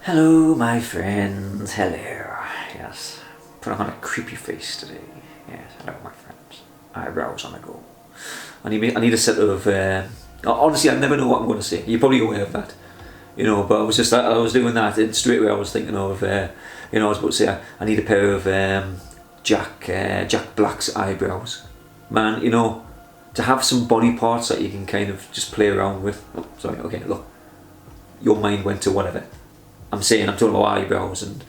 Hello, my friends. Hello. Yes. Put on a creepy face today. Yes. Hello, my friends. Eyebrows on the go. I need a set of. Honestly, I never know what I'm going to say. You're probably aware of that, But I was doing that, and straight away I was thinking of, I was about to say I need a pair of Jack Black's eyebrows, man. To have some body parts that you can kind of just play around with. Oh, sorry. Okay, look. Your mind went to whatever. I'm talking about eyebrows and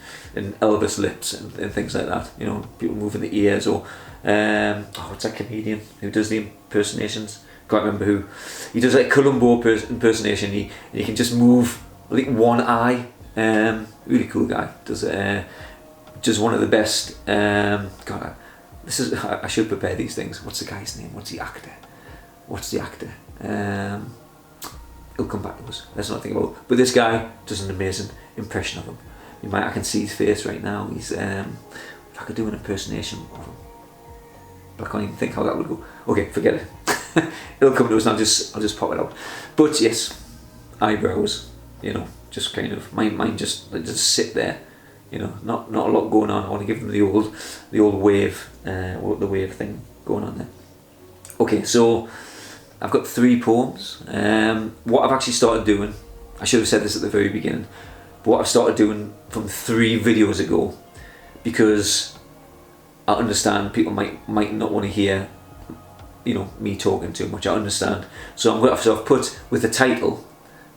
Elvis lips and things like that. People moving the ears or what's that comedian who does the impersonations? Can't remember who. He does like Columbo impersonation. He can just move like one eye. Really cool guy. Does just one of the best. God, I should prepare these things. What's the guy's name? What's the actor? He'll come back to us. Let's not think about it. But this guy does an amazing impression of him. I can see his face right now. He's I could do an impersonation of him, but I can't even think how that would go. Okay, forget it. It'll come to us and I'll just pop it out. But yes, eyebrows, just kind of my mind just sit there, not a lot going on. I want to give them the old wave, the wave thing going on there. Okay, so I've got 3 poems. What I've actually started doing, I should have said this at the very beginning, but what I've started doing from 3 videos ago, because I understand people might not want to hear, me talking too much. I understand. So I've put with the title,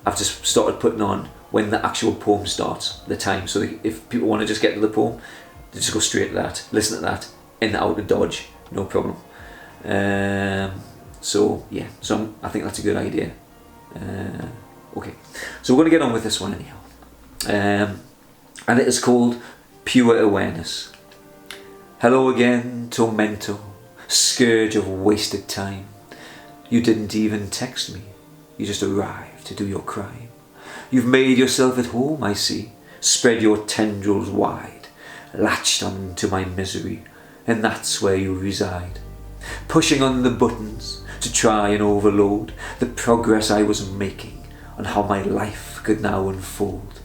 I've just started putting on when the actual poem starts, the time. So if people want to just get to the poem, they just go straight to that, listen to that, in and out of Dodge, no problem. So yeah, I think that's a good idea. Okay, so we're going to get on with this one anyhow. And it is called Pure Awareness. Hello again, tormento, scourge of wasted time. You didn't even text me, you just arrived to do your crime. You've made yourself at home, I see, spread your tendrils wide, latched onto my misery, and that's where you reside. Pushing on the buttons to try and overload the progress I was making on how my life could now unfold.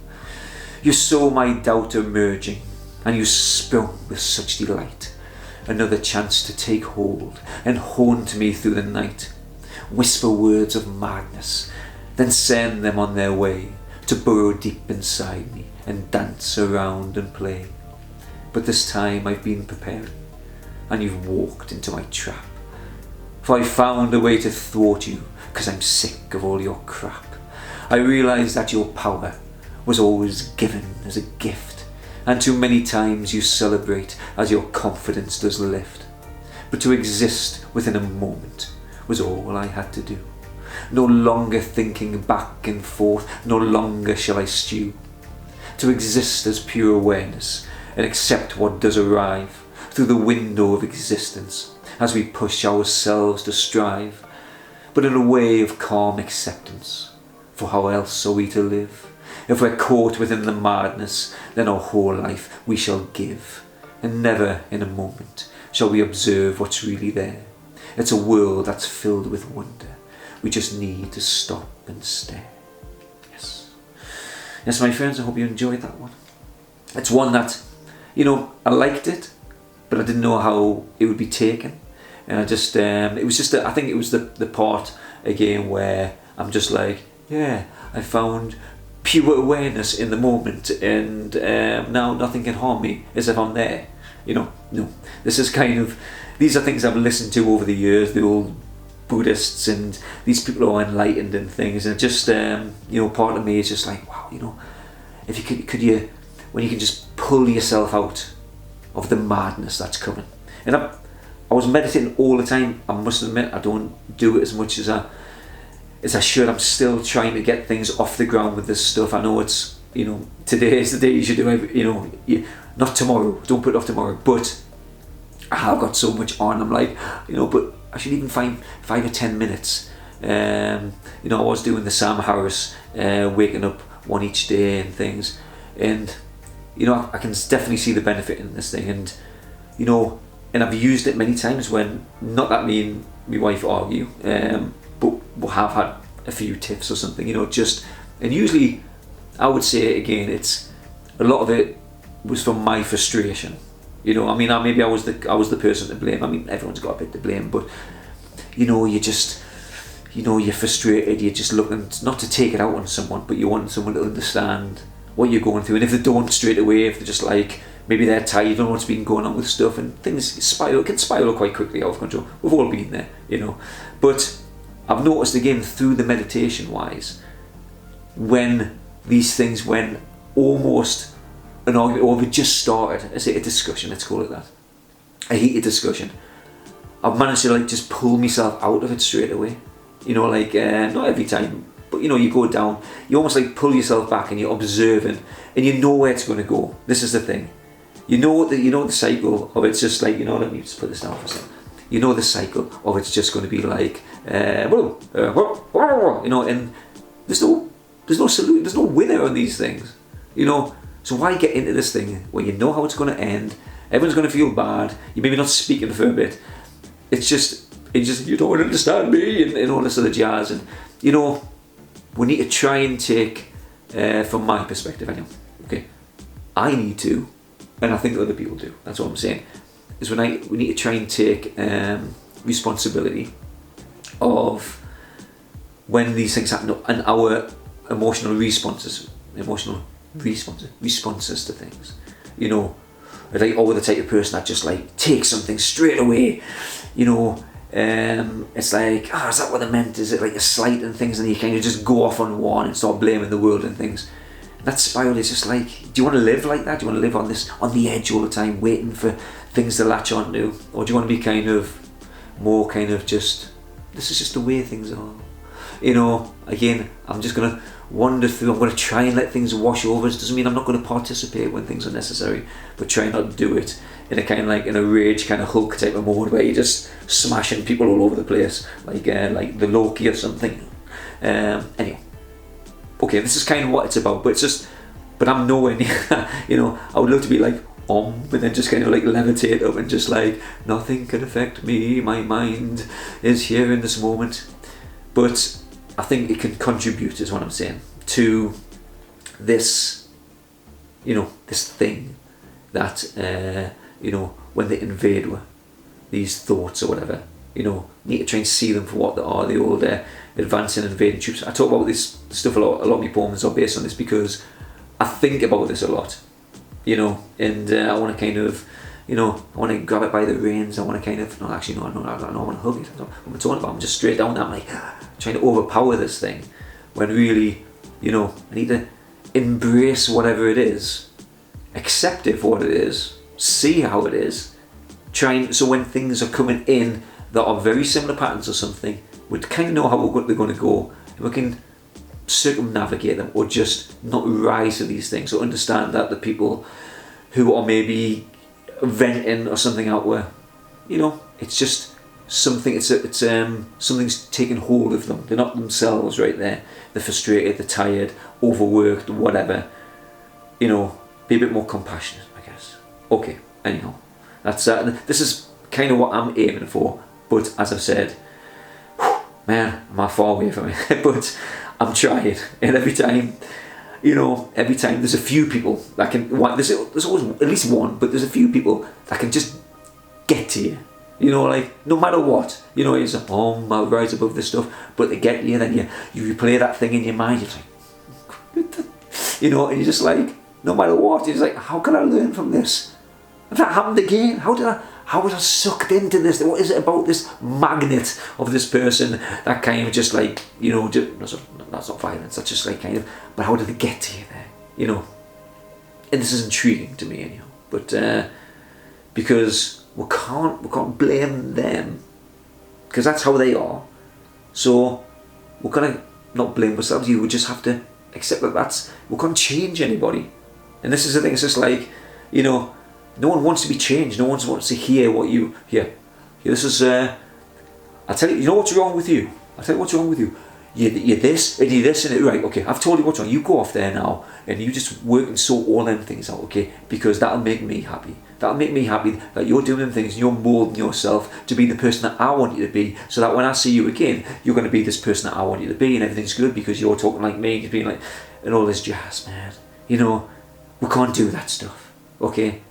You saw my doubt emerging and you sprung with such delight. Another chance to take hold and haunt me through the night. Whisper words of madness, then send them on their way to burrow deep inside me and dance around and play. But this time I've been prepared and you've walked into my trap. For I found a way to thwart you, 'cause I'm sick of all your crap. I realised that your power was always given as a gift, and too many times you celebrate as your confidence does lift. But to exist within a moment was all I had to do. No longer thinking back and forth, no longer shall I stew. To exist as pure awareness and accept what does arrive through the window of existence, as we push ourselves to strive, but in a way of calm acceptance. For how else are we to live? If we're caught within the madness, then our whole life we shall give, and never in a moment shall we observe what's really there. It's a world that's filled with wonder. We just need to stop and stare. Yes, my friends, I hope you enjoyed that one. It's one that, I liked it, but I didn't know how it would be taken. And I think it was the part again where I'm just like, yeah, I found pure awareness in the moment, and now nothing can harm me as if I'm there. No, these are things I've listened to over the years, the old Buddhists and these people who are enlightened and things, and just part of me is just like, wow, if you could you when you can just pull yourself out of the madness that's coming. And I was meditating all the time. I must admit, I don't do it as much as I should. I'm still trying to get things off the ground with this stuff. I know it's, today is the day you should do it, not tomorrow, don't put it off tomorrow, but I have got so much on. I'm like, but I should even find 5 or 10 minutes. I was doing the Sam Harris, waking up one each day and things, and I can definitely see the benefit in this thing, and and I've used it many times when, not that me and my wife argue, but we'll have had a few tiffs or something, and usually I would say again, it's a lot of it was from my frustration. You know, I mean, maybe I was the person to blame. I mean, everyone's got a bit to blame, but you know, you're frustrated. You're just looking not to take it out on someone, but you want someone to understand what you're going through. And if they don't straight away, if they're just like, maybe they're tired, don't know what's been going on with stuff, and things can spiral quite quickly out of control. We've all been there, you know. But I've noticed again through the meditation wise, when these things went almost an argument, or we just started, I say a discussion, let's call it that, a heated discussion, I've managed to like just pull myself out of it straight away. You know, like not every time, but you know, you go down, you almost like pull yourself back and you're observing, and you know where it's going to go. This is the thing, you know the cycle of it's just like, you know, let me just put this down for a second. You know the cycle of it's just going to be like, you know, and there's no solution, there's no winner on these things, you know. So why get into this thing where you know how it's going to end? Everyone's going to feel bad. You maybe not speaking for a bit. It's just you don't understand me and all this other jazz. And you know, we need to try and take, from my perspective anyway, okay, I need to, and I think other people do, that's what I'm saying, is we need to try and take responsibility of when these things happen and our emotional responses to things. You know, like, oh, the type of person that just like takes something straight away, you know. It's like, is that what they meant? Is it like a slight and things, and you kind of just go off on one and start blaming the world and things. That spiral is just like, do you want to live like that? Do you want to live on the edge all the time, waiting for things to latch onto, or do you want to be kind of more kind of just, this is just the way things are? You know, again, I'm just gonna wander through. I'm gonna try and let things wash over. It doesn't mean I'm not going to participate when things are necessary, but try not to do it in a kind of like in a rage kind of Hulk type of mode where you're just smashing people all over the place, like the Loki or something. Anyway, okay, this is kind of what it's about, but I'm nowhere near. You know, I would love to be like and then just kind of like levitate up and just like, nothing can affect me. My mind is here in this moment. But I think it can contribute, is what I'm saying, to this, you know, this thing that, you know, when they invade these thoughts or whatever, you know, need to try and see them for what they are, the old advancing and invading troops. I talk about this stuff a lot. A lot of my poems are based on this because I think about this a lot, you know, and I want to kind of, you know, I want to grab it by the reins. I want to kind of, no, actually, no, I want to hug it. What I'm talking about, I'm just straight down that, I'm like, trying to overpower this thing, when really, you know, I need to embrace whatever it is, accept it for what it is, see how it is, so when things are coming in that are very similar patterns or something, we kind of know how they're going to go, and we can circumnavigate them, or just not rise to these things, or understand that the people who are maybe venting or something out where, you know, it's just something, it's something's taken hold of them. They're not themselves right there. They're frustrated, they're tired, overworked, whatever. You know, be a bit more compassionate, I guess. Okay, anyhow, that's this is kind of what I'm aiming for, but as I've said, man, I'm far away from it. But I'm trying, and every time there's a few people that can, there's always at least one, but there's a few people that can just get to you. You know, like, no matter what, you know, you're like, oh, I'll rise above this stuff, but they get you, and then you replay that thing in your mind, you're like, you know, and you're just like, no matter what, you're just like, how can I learn from this? If that happened again, how was I sucked into this? What is it about this magnet of this person that kind of just like, you know, that's not violence, that's just like kind of, but how did they get to you there? You know, and this is intriguing to me anyhow, but because we can't blame them, because that's how they are. So we're gonna not blame ourselves. You would just have to accept that we can't change anybody. And this is the thing. It's just like, you know, no one wants to be changed. No one wants to hear what you hear. This is I tell you, you know what's wrong with you. I tell you what's wrong with you. You're this and you're this and it. Right, okay, I've told you what's wrong. You go off there now and you just work and sort all them things out, okay? Because that'll make me happy. That'll make me happy that you're doing them things and you're moulding yourself to be the person that I want you to be, so that when I see you again, you're going to be this person that I want you to be, and everything's good because you're talking like me, you're being like, and all this jazz, man. You know, we can't do that stuff, okay?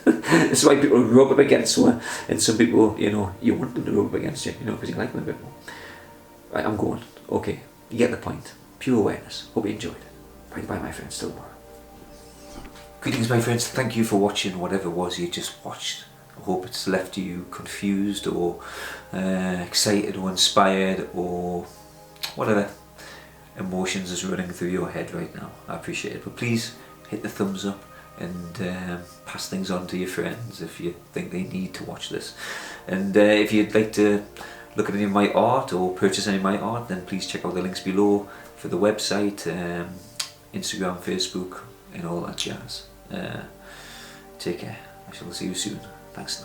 That's why people rub up against one, and some people, you know, you want them to rub up against you, you know, because you like them a bit more. Right, I'm going. Okay, you get the point. Pure awareness. Hope you enjoyed it. Bye bye, my friends, till tomorrow. Greetings, my friends. Thank you for watching whatever it was you just watched. I hope it's left you confused or excited or inspired or whatever emotions is running through your head right now. I appreciate it. But please hit the thumbs up and pass things on to your friends if you think they need to watch this. And if you'd like to look at any of my art or purchase any of my art, then please check out the links below for the website, Instagram, Facebook, and all that jazz. Take care. I shall see you soon. Thanks.